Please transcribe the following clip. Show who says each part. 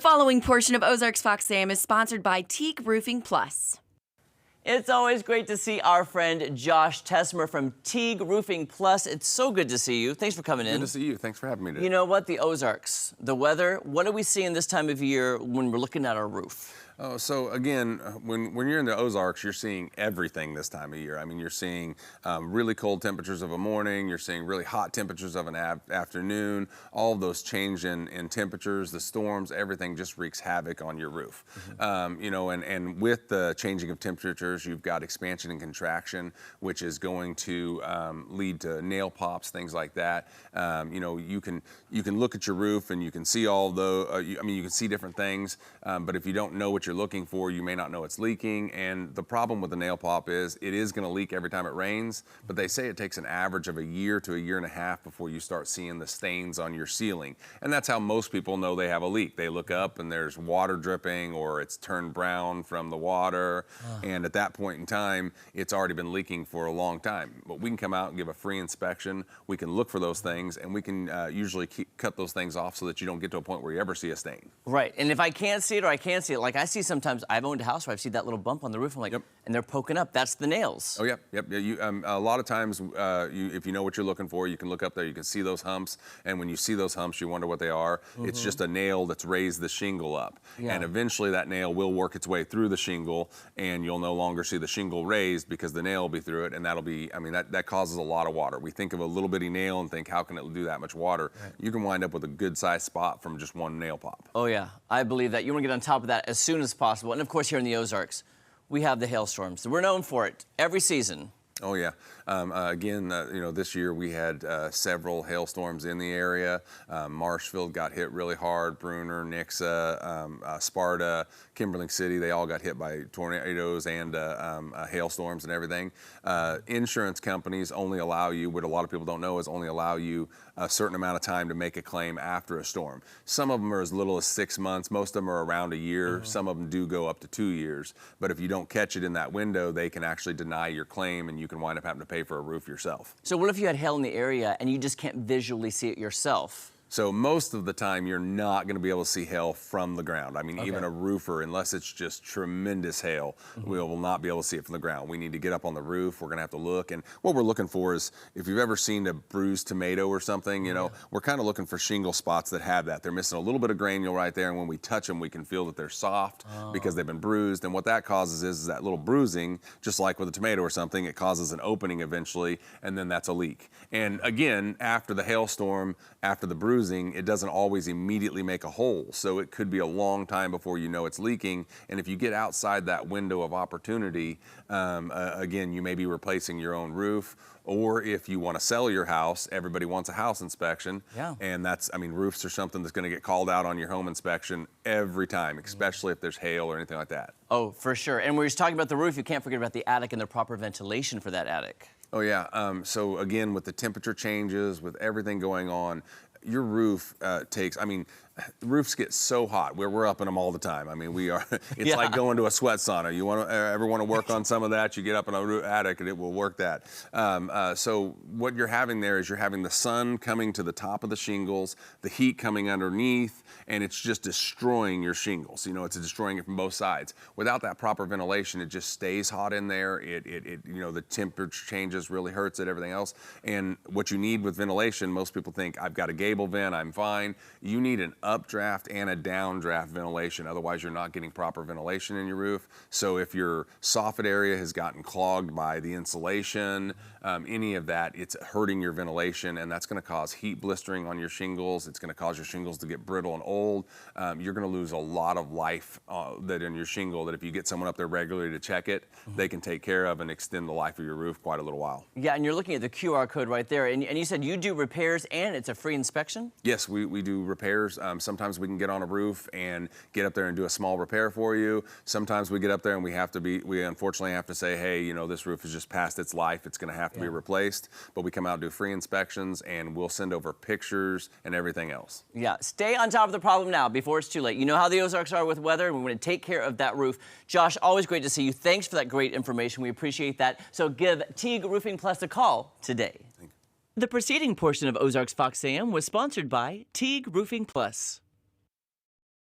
Speaker 1: following portion of Ozarks Fox AM is sponsored by Teague Roofing Plus.
Speaker 2: It's always great to see our friend Josh Tesmer from Teague Roofing Plus. It's so good to see you. Thanks for coming in.
Speaker 3: Good to see you. Thanks for having me today.
Speaker 2: You know what? The Ozarks, the weather, what are we seeing this time of year when we're looking at our roof?
Speaker 3: Oh, so again, when you're in the Ozarks, you're seeing everything this time of year. I mean, you're seeing really cold temperatures of a morning. You're seeing really hot temperatures of an afternoon. All of those change in temperatures, the storms, everything just wreaks havoc on your roof. You know, and with the changing of temperatures, you've got expansion and contraction, which is going to lead to nail pops, things like that. You know, you can look at your roof and you can see all the. I mean, you can see different things, but if you don't know what you're looking for, you may not know it's leaking. And the problem with the nail pop is it is going to leak every time it rains, but they say it takes an average of a year to a year and a half before you start seeing the stains on your ceiling. And that's how most people know they have a leak. They look up and there's water dripping or it's turned brown from the water. And at that point in time, it's already been leaking for a long time. But we can come out and give a free inspection. We can look for those things, and we can usually cut those things off so that you don't get to a point where you ever see a stain.
Speaker 2: Right, and if I can't see it or I can see it, like I see sometimes, I've owned a house where I've seen that little bump on the roof, I'm like, and they're poking up, that's the nails.
Speaker 3: Oh, yep. Yeah, a lot of times, if you know what you're looking for, you can look up there, you can see those humps, and when you see those humps, you wonder what they are. It's just a nail that's raised the shingle up. And eventually that nail will work its way through the shingle, and you'll no longer see the shingle raised because the nail will be through it, and that'll be, I mean, that causes a lot of water. We think of a little bitty nail and think, how can it do that much water? You can wind up with a good-sized spot from just one nail pop.
Speaker 2: Oh, yeah, I believe that. You want to get on top of that as soon as possible. And of course, here in the Ozarks, we have the hailstorms. We're known for it every season.
Speaker 3: Oh, yeah. Again, you know, this year we had several hailstorms in the area. Marshfield got hit really hard. Bruner, Nixa, Sparta, Kimberling City, they all got hit by tornadoes and hailstorms and everything. Insurance companies only allow you, what a lot of people don't know is only allow you a certain amount of time to make a claim after a storm. Some of them are as little as 6 months. Most of them are around a year. Some of them do go up to 2 years. But if you don't catch it in that window, they can actually deny your claim, and you can wind up having to pay for a roof yourself.
Speaker 2: So what if you had hail in the area and you just can't visually see it yourself?
Speaker 3: So most of the time, you're not going to be able to see hail from the ground. I mean, even a roofer, unless it's just tremendous hail, we will not be able to see it from the ground. We need to get up on the roof. We're going to have to look. And what we're looking for is, if you've ever seen a bruised tomato or something, you know, we're kind of looking for shingle spots that have that. They're missing a little bit of granule right there. And when we touch them, we can feel that they're soft because they've been bruised. And what that causes is that little bruising, just like with a tomato or something, it causes an opening eventually, and then that's a leak. And again, after the hailstorm, after the bruising, it doesn't always immediately make a hole. So it could be a long time before you know it's leaking. And if you get outside that window of opportunity, again, you may be replacing your own roof. Or if you want to sell your house, everybody wants a house inspection. And that's, I mean, roofs are something that's going to get called out on your home inspection every time, especially if there's hail or anything like that.
Speaker 2: Oh, for sure. And we're just talking about the roof, you can't forget about the attic and the proper ventilation for that attic.
Speaker 3: Oh, yeah. So again, with the temperature changes, with everything going on, your roof takes, I mean, roofs get so hot. We're up in them all the time. I mean, we are, it's like going to a sweat sauna. You ever want to work on some of that, you get up in a attic and it will work that. So what you're having there is you're having the sun coming to the top of the shingles, the heat coming underneath, and it's just destroying your shingles. You know, it's destroying it from both sides. Without that proper ventilation, it just stays hot in there. You know, the temperature changes, really hurts it, everything else. And what you need with ventilation, most people think, I've got a gable vent, I'm fine. You need an updraft and a downdraft ventilation. Otherwise, you're not getting proper ventilation in your roof. So if your soffit area has gotten clogged by the insulation, any of that, it's hurting your ventilation, and that's going to cause heat blistering on your shingles. It's going to cause your shingles to get brittle and old. You're going to lose a lot of life that in your shingle that if you get someone up there regularly to check it, they can take care of and extend the life of your roof quite a little while.
Speaker 2: Yeah, and you're looking at the QR code right there, and you said you do repairs and it's a free inspection?
Speaker 3: Yes, we do repairs. Sometimes we can get on a roof and get up there and do a small repair for you. Sometimes we get up there and we unfortunately have to say, hey, you know, this roof is just past its life. It's going to have to be replaced. But we come out and do free inspections, and we'll send over pictures and everything else.
Speaker 2: Yeah, stay on top of the problem now before it's too late. You know how the Ozarks are with weather, and we want to take care of that roof. Josh, always great to see you. Thanks for that great information. We appreciate that. So give Teague Roofing Plus a call today. The preceding portion of Ozarks Fox AM was sponsored by Teague Roofing Plus.